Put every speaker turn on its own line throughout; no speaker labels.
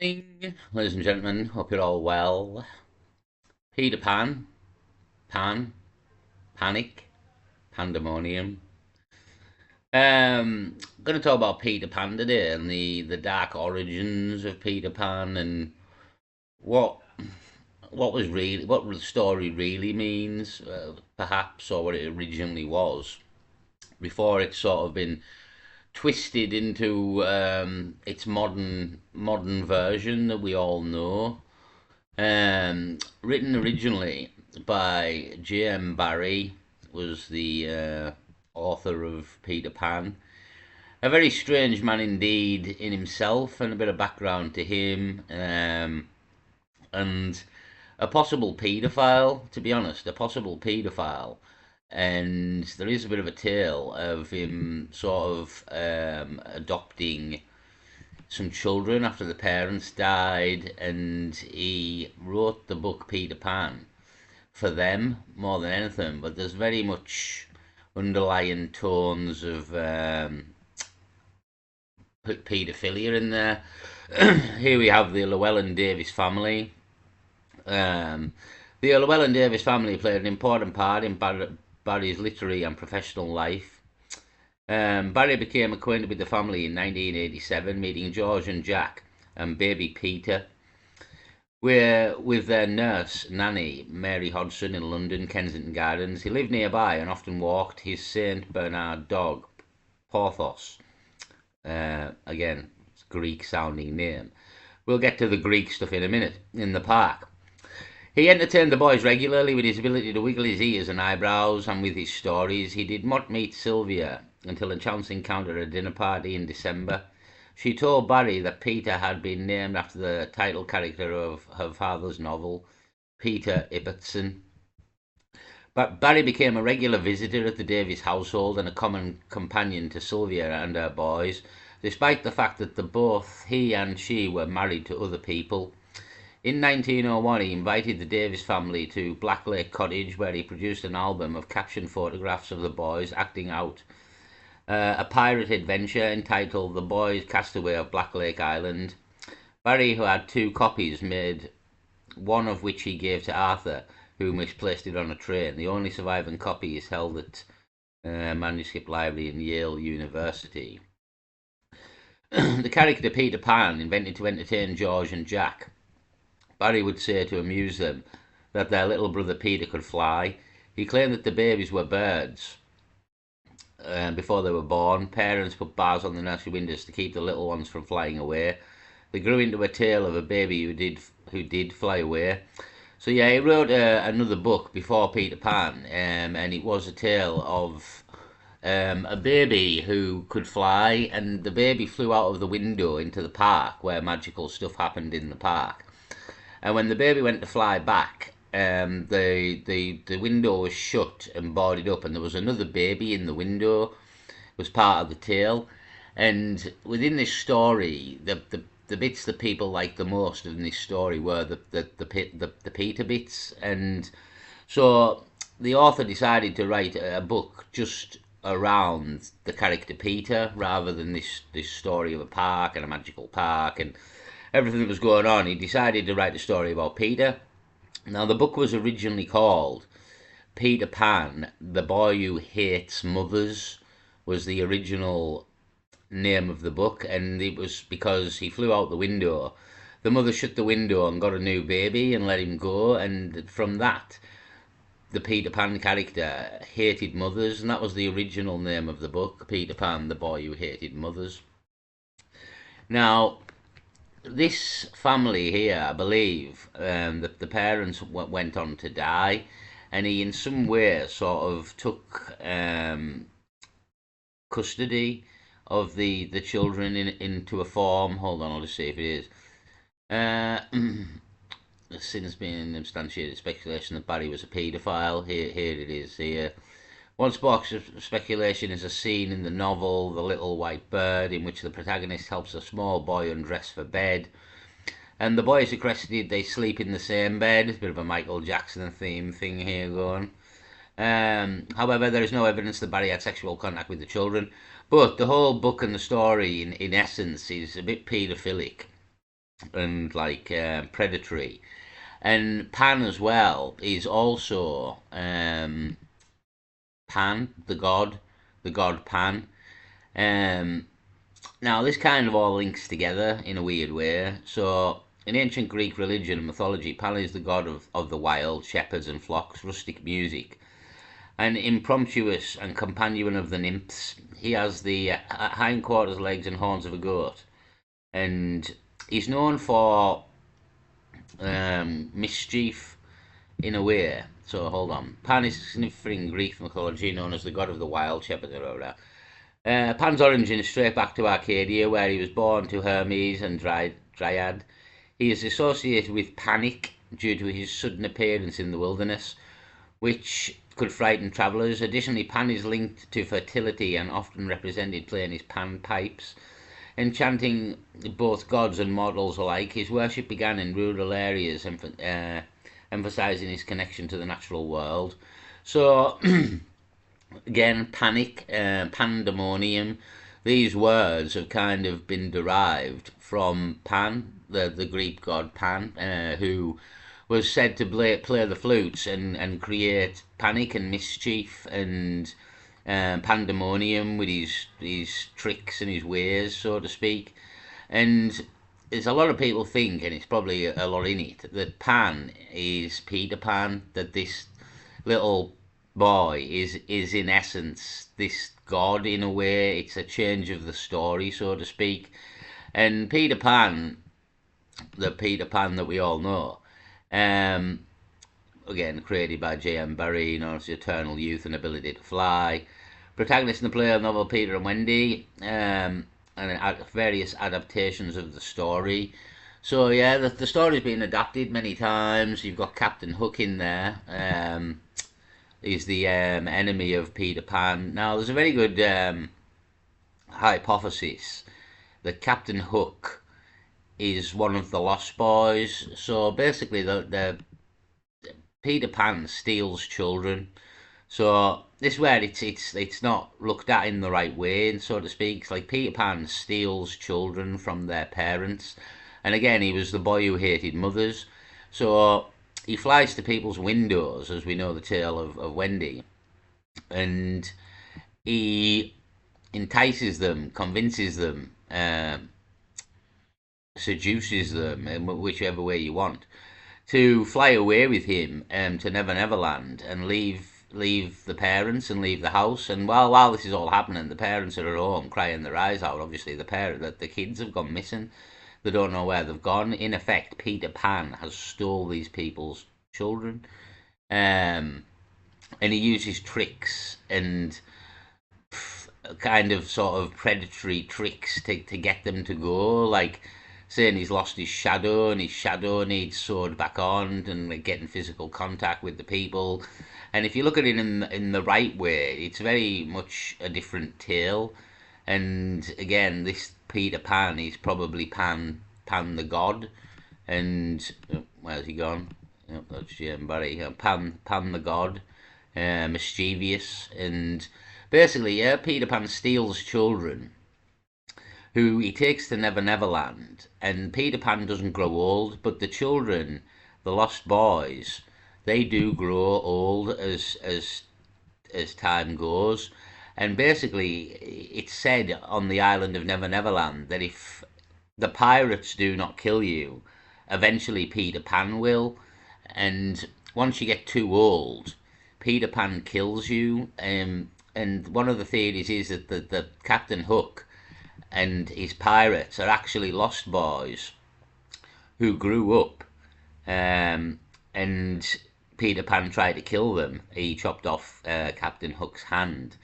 Morning, ladies and gentlemen. Hope you're all well. Peter Pan, Pan, Panic, Pandemonium. Going to talk about Peter Pan today and the dark origins of Peter Pan and what what the story really means, perhaps, or what it originally was before it's sort of been twisted into its modern version that we all know. Written originally by J.M. Barrie, was the author of Peter Pan. A very strange man indeed in himself, and a bit of background to him, and a possible paedophile, to be honest, a possible paedophile. And there is a bit of a tale of him sort of adopting some children after the parents died, and he wrote the book Peter Pan for them more than anything. But there's very much underlying tones of paedophilia in there. Here we have the Llewellyn Davis family. The Llewellyn Davis family played an important part in Barrie's literary and professional life. Barrie became acquainted with the family in 1987, meeting George and Jack and baby Peter, with their nurse nanny Mary Hodgson in London, Kensington Gardens. He lived nearby and often walked his Saint Bernard dog, Porthos. Again, it's a Greek-sounding name. We'll get to the Greek stuff in a minute. In the park, he entertained the boys regularly with his ability to wiggle his ears and eyebrows, and with his stories. He did not meet Sylvia until a chance encounter at a dinner party in December. She told Barrie that Peter had been named after the title character of her father's novel, Peter Ibbotson. But Barrie became a regular visitor at the Davies household and a common companion to Sylvia and her boys, despite the fact that both he and she were married to other people. In 1901, he invited the Davies family to Blacklake Cottage, where he produced an album of captioned photographs of the boys acting out a pirate adventure entitled The Boys Castaway of Blacklake Island. Barrie, who had two copies, made one of which he gave to Arthur, who misplaced it on a train. The only surviving copy is held at Manuscript Library in Yale University. The character Peter Pan, invented to entertain George and Jack. Barrie would say to amuse them that their little brother Peter could fly. He claimed that the babies were birds before they were born. Parents put bars on the nursery windows to keep the little ones from flying away. They grew into a tale of a baby who did fly away. So yeah, he wrote another book before Peter Pan, and it was a tale of a baby who could fly, and the baby flew out of the window into the park where magical stuff happened in the park. And when the baby went to fly back, the window was shut and boarded up, and there was another baby in the window. It was part of the tale. And within this story, the bits that people liked the most in this story were the Peter bits. And so the author decided to write a book just around the character Peter, rather than this story of a park and a magical park and everything that was going on. He decided to write a story about Peter. Now, the book was originally called Peter Pan, The Boy Who Hates Mothers, was the original name of the book, and it was because he flew out the window. The mother shut the window and got a new baby and let him go, and from that, the Peter Pan character hated mothers, and that was the original name of the book, Peter Pan, The Boy Who Hated Mothers. Now, this family here, I believe, the parents went on to die, and he in some way sort of took custody of the children into a form. Hold on, I'll just see if it is. Since being substantiated speculation that Barrie was a paedophile. Here it is. Here. One spark of speculation is a scene in the novel The Little White Bird, in which the protagonist helps a small boy undress for bed. And the boys requested they sleep in the same bed. It's a bit of a Michael Jackson theme thing here going. However, there is no evidence that Barrie had sexual contact with the children. But the whole book and the story, in essence, is a bit paedophilic. and like predatory. And Pan as well is also Pan, the god Pan. Um, Now, this kind of all links together in a weird way. So, in ancient Greek religion and mythology, Pan is the god of the wild, shepherds and flocks, rustic music, and impromptuous and companion of the nymphs. He has the hindquarters, legs, and horns of a goat, and he's known for mischief in a way. So, hold on. Pan is significant in Greek mythology, known as the god of the wild, shepherds, etc. Pan's origin is straight back to Arcadia, where he was born to Hermes and Dryad. He is associated with panic due to his sudden appearance in the wilderness, which could frighten travellers. Additionally, Pan is linked to fertility and often represented playing his panpipes, enchanting both gods and mortals alike. His worship began in rural areas, emphasizing his connection to the natural world. So, again, panic, pandemonium, these words have kind of been derived from Pan, the Greek god Pan, who was said to play the flutes and create panic and mischief and pandemonium with his tricks and his ways, so to speak. And there's a lot of people think, and it's probably a lot in it, that Pan is Peter Pan, that this little boy is in essence this god in a way. It's a change of the story, so to speak. And Peter Pan, the Peter Pan that we all know, again created by J.M. Barrie, known as eternal youth and ability to fly. Protagonist in the play novel Peter and Wendy, and various adaptations of the story. So yeah, the story's been adapted many times. You've got Captain Hook in there. He's the enemy of Peter Pan. Now, there's a very good hypothesis that Captain Hook is one of the Lost Boys. So basically, the Peter Pan steals children. So this is where it's not looked at in the right way, so to speak. It's like Peter Pan steals children from their parents, and again, he was the boy who hated mothers. So he flies to people's windows, as we know the tale of Wendy, and he entices them, convinces them, seduces them, in whichever way you want, to fly away with him to Never Never Land and leave the parents and leave the house. And while this is all happening, the parents are at home crying their eyes out. Obviously, the kids have gone missing. They don't know where they've gone. In effect, Peter Pan has stole these people's children, and he uses tricks and kind of sort of predatory tricks to get them to go, like saying he's lost his shadow and his shadow needs sewed back on, and like, getting physical contact with the people. And if you look at it in the right way, it's very much a different tale. And again, this Peter Pan is probably Pan the god. And where's he gone? Oh, that's Jim Barry. Pan the god, mischievous, and basically, yeah, Peter Pan steals children who he takes to Never Never Land, and Peter Pan doesn't grow old, but the children, the lost boys, they do grow old as time goes. And basically, it's said on the island of Never Never Land that if the pirates do not kill you, eventually Peter Pan will. And once you get too old, Peter Pan kills you. And one of the theories is that the Captain Hook and his pirates are actually lost boys who grew up, and Peter Pan tried to kill them. He chopped off Captain Hook's hand.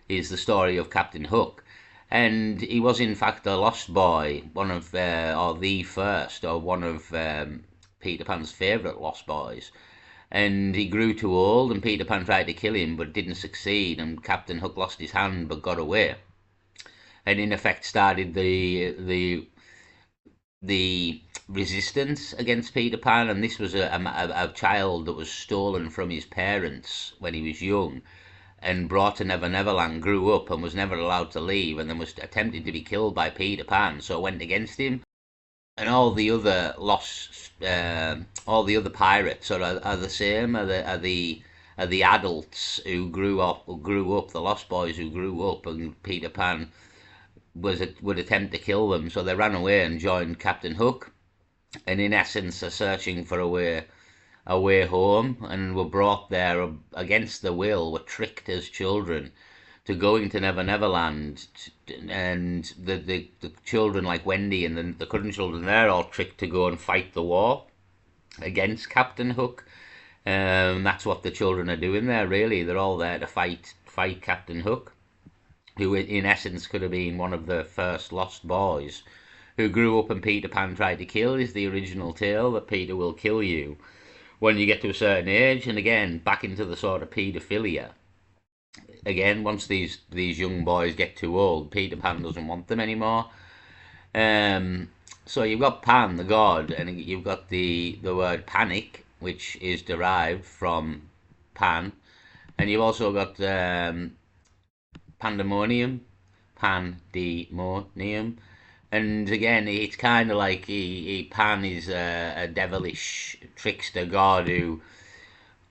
Is the story of Captain Hook, and he was in fact a lost boy, one of or the first, or one of Peter Pan's favourite lost boys. And he grew too old, and Peter Pan tried to kill him but didn't succeed, and Captain Hook lost his hand but got away, and in effect started the resistance against Peter Pan. And this was a child that was stolen from his parents when he was young and brought to Never Never Land, grew up and was never allowed to leave, and then was attempting to be killed by Peter Pan, so went against him. and all the other all the other pirates are the same. Are the adults who grew up, the Lost Boys who grew up, and Peter Pan would attempt to kill them, so they ran away and joined Captain Hook, and in essence are searching for a way home, and were brought there against their will, were tricked as children to going to Never Never Land, and the children like Wendy and the current children, they're all tricked to go and fight the war against Captain Hook. That's what the children are doing there. Really, they're all there to fight Captain Hook, who in essence could have been one of the first Lost Boys who grew up and Peter Pan tried to kill. Is the original tale that Peter will kill you when you get to a certain age, and again back into the sort of paedophilia. Again, once these young boys get too old, Peter Pan doesn't want them anymore. So you've got Pan, the god, and you've got the word panic, which is derived from Pan, and you've also got pandemonium, pandemonium, and again, it's kind of like Pan is a devilish trickster god who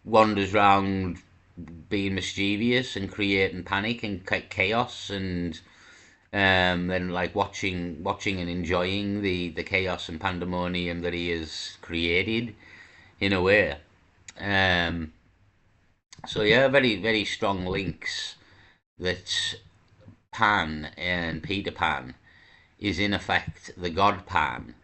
wanders around being mischievous and creating panic and chaos, and then like watching and enjoying the chaos and pandemonium that he has created in a way. So yeah, very strong links that Pan and Peter Pan is in effect the god Pan,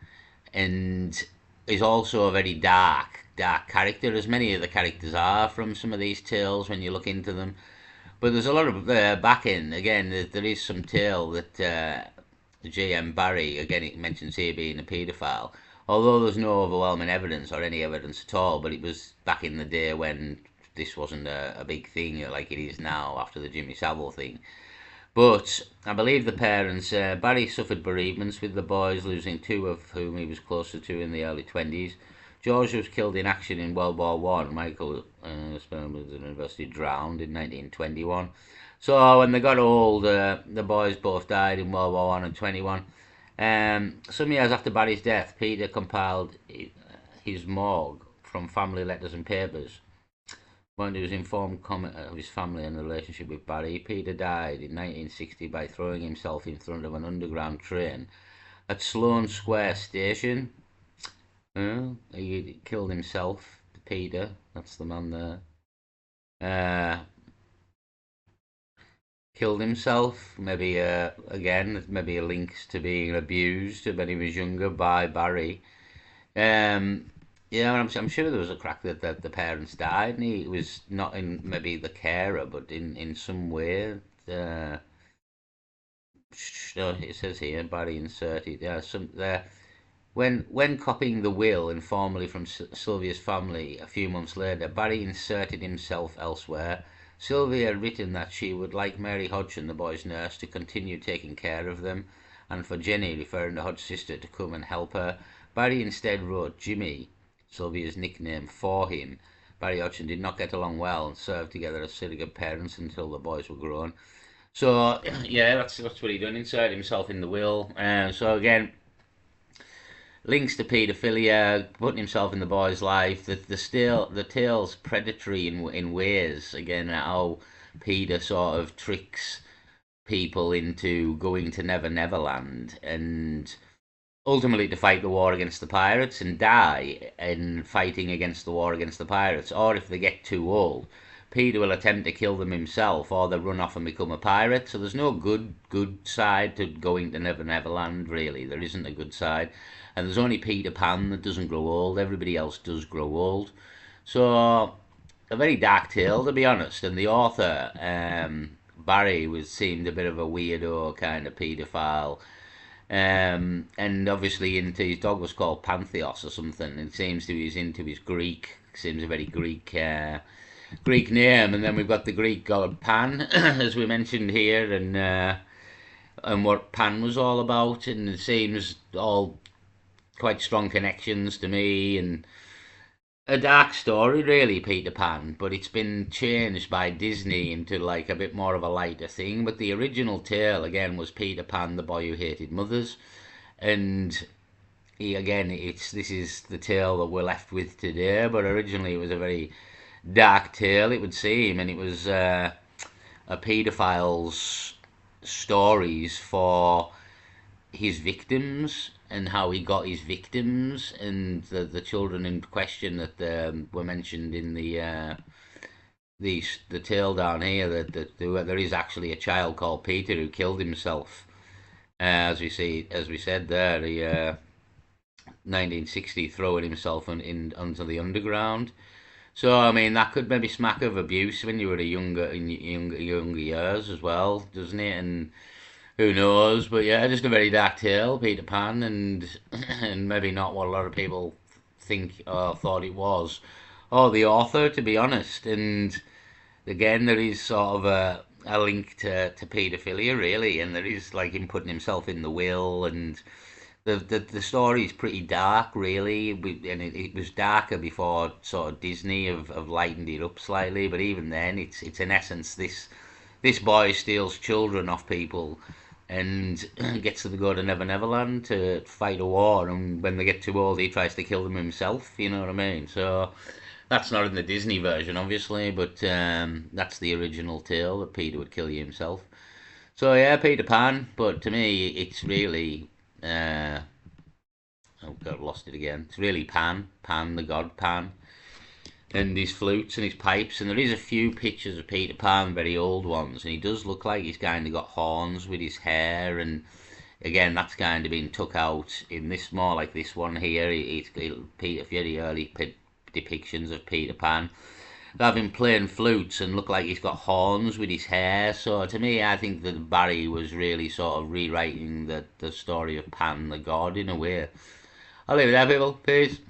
and is also a very dark character, as many of the characters are from some of these tales when you look into them. But there's a lot of backing. Again, there is some tale that J.M. Barrie, again it mentions here being a paedophile, although there's no overwhelming evidence or any evidence at all, but it was back in the day when this wasn't a big thing like it is now after the Jimmy Savile thing. But I believe the parents, Barrie suffered bereavements with the boys, losing two of whom he was closer to in the early 20s. George was killed in action in World War One. Michael Sperm was at the university, drowned in 1921. So when they got old, the boys both died in World War One and 21. Some years after Barry's death, Peter compiled his morgue from family letters and papers. When he was informed comment of his family and relationship with Barry, Peter died in 1960 by throwing himself in front of an underground train at Sloane Square Station. He killed himself, Peter. That's the man there. Killed himself. Maybe again, maybe a links to being abused when he was younger by Barry. Yeah, I'm sure there was a crack that the parents died, and he was not in maybe the carer, but in some way. It says here, Barry inserted. Yeah, some there. When copying the will informally from Sylvia's family a few months later, Barry inserted himself elsewhere. Sylvia had written that she would like Mary Hodgson, the boy's nurse, to continue taking care of them, and for Jenny, referring to Hodge's sister, to come and help her. Barry instead wrote Jimmy, Sylvia's nickname, for him. Barry Hodgson did not get along well and served together as surrogate parents until the boys were grown. So yeah, that's what he done. Inserted himself in the will. So again, links to paedophilia, putting himself in the boy's life. The tale's predatory in ways. Again, how Peter sort of tricks people into going to Never Never Land and ultimately to fight the war against the pirates and die in fighting against the war against the pirates. Or if they get too old, Peter will attempt to kill them himself, or they run off and become a pirate. So there's no good side to going to Never Never Land, really. There isn't a good side. And there's only Peter Pan that doesn't grow old. Everybody else does grow old. So a very dark tale, to be honest. And the author, Barry, seemed a bit of a weirdo kind of paedophile. And obviously into his dog was called Pantheos or something. It seems to he's into his Greek. Seems a very Greek name. And then we've got the Greek god Pan, as we mentioned here, and what Pan was all about. And it seems all quite strong connections to me, and a dark story really, Peter Pan, but it's been changed by Disney into like a bit more of a lighter thing. But the original tale again was Peter Pan, the boy who hated mothers, and again, this is the tale that we're left with today. But originally, it was a very dark tale, it would seem, and it was a paedophile's stories for his victims and how he got his victims, and the children in question that were mentioned in the tale down here, that there is actually a child called Peter who killed himself. As we said there, he 1960 throwing himself in onto the underground. So I mean that could maybe smack of abuse when you were in younger years as well, doesn't it? And who knows? But yeah, just a very dark tale, Peter Pan, and and maybe not what a lot of people think or thought it was, or the author, to be honest. And again, there is sort of a link to paedophilia, really, and there is like him putting himself in the will, and the story is pretty dark, really, and it was darker before sort of Disney have lightened it up slightly. But even then, it's in essence this boy steals children off people and gets them to go to Never Never Land to fight a war, and when they get too old, he tries to kill them himself. You know what I mean? So that's not in the Disney version, obviously, but that's the original tale that Peter would kill you himself. So yeah, Peter Pan. But to me, it's really oh God, lost it again. It's really Pan, the god Pan, and his flutes and his pipes. And there is a few pictures of Peter Pan, very old ones, and he does look like he's kind of got horns with his hair. And again, that's kind of been took out in this, more like this one here. It's Peter, very early depictions of Peter Pan having playing flutes and look like he's got horns with his hair. So to me, I think that Barry was really sort of rewriting the story of Pan the god in a way. I'll leave it there, people. Peace.